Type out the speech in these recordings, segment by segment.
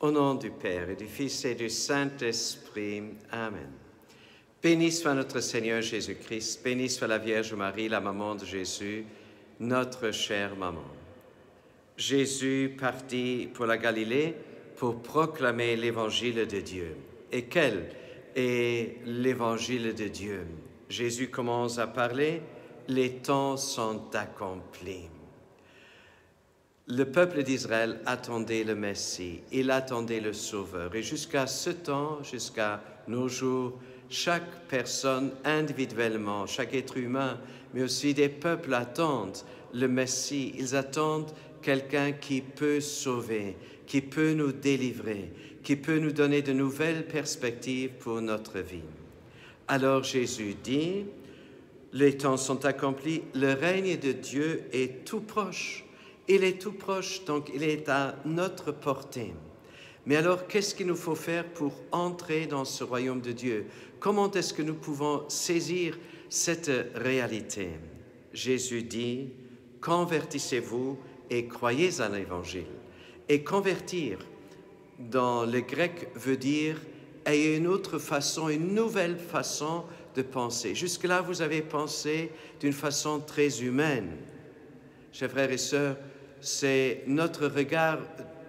Au nom du Père et du Fils et du Saint-Esprit. Amen. Béni soit notre Seigneur Jésus-Christ, béni soit la Vierge Marie, la maman de Jésus, notre chère maman. Jésus partit pour la Galilée pour proclamer l'évangile de Dieu. Et quel est l'évangile de Dieu? Jésus commence à parler, les temps sont accomplis. Le peuple d'Israël attendait le Messie, il attendait le Sauveur. Et jusqu'à ce temps, jusqu'à nos jours, chaque personne individuellement, chaque être humain, mais aussi des peuples attendent le Messie. Ils attendent quelqu'un qui peut sauver, qui peut nous délivrer, qui peut nous donner de nouvelles perspectives pour notre vie. Alors Jésus dit, les temps sont accomplis, le règne de Dieu est tout proche. Il est tout proche, donc il est à notre portée. Mais alors, qu'est-ce qu'il nous faut faire pour entrer dans ce royaume de Dieu? Comment est-ce que nous pouvons saisir cette réalité? Jésus dit, convertissez-vous et croyez à l'évangile. Et convertir, dans le grec, veut dire ayez une autre façon, une nouvelle façon de penser. Jusque-là, vous avez pensé d'une façon très humaine. Chers frères et sœurs, c'est notre regard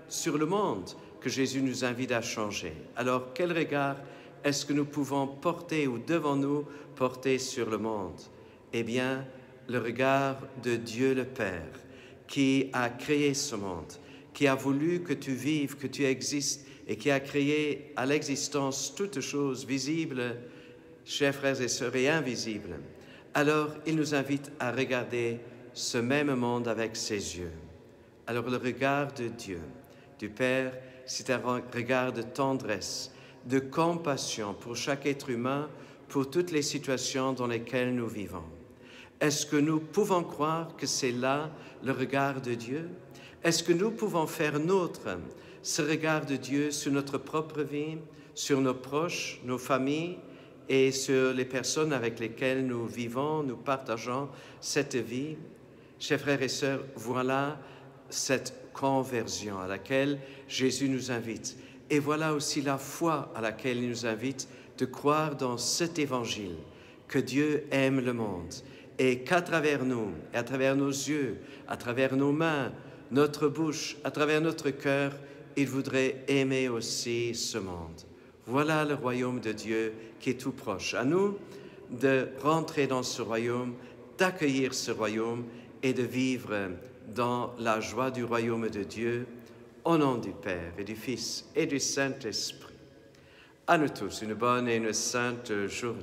sur le monde que Jésus nous invite à changer. Alors, quel regard est-ce que nous pouvons porter ou devons-nous porter sur le monde? Eh bien, le regard de Dieu le Père, qui a créé ce monde, qui a voulu que tu vives, que tu existes, et qui a créé à l'existence toutes choses visibles, chers frères et sœurs, et invisibles. Alors, il nous invite à regarder ce même monde avec ses yeux. Alors le regard de Dieu, du Père, c'est un regard de tendresse, de compassion pour chaque être humain, pour toutes les situations dans lesquelles nous vivons. Est-ce que nous pouvons croire que c'est là le regard de Dieu? Est-ce que nous pouvons faire nôtre ce regard de Dieu sur notre propre vie, sur nos proches, nos familles et sur les personnes avec lesquelles nous vivons, nous partageons cette vie? Chers frères et sœurs, voilà cette conversion à laquelle Jésus nous invite. Et voilà aussi la foi à laquelle il nous invite de croire dans cet évangile, que Dieu aime le monde et qu'à travers nous, et à travers nos yeux, à travers nos mains, notre bouche, à travers notre cœur, il voudrait aimer aussi ce monde. Voilà le royaume de Dieu qui est tout proche. À nous de rentrer dans ce royaume, d'accueillir ce royaume et de vivre dans la joie du royaume de Dieu, au nom du Père et du Fils et du Saint-Esprit. À nous tous, une bonne et une sainte journée.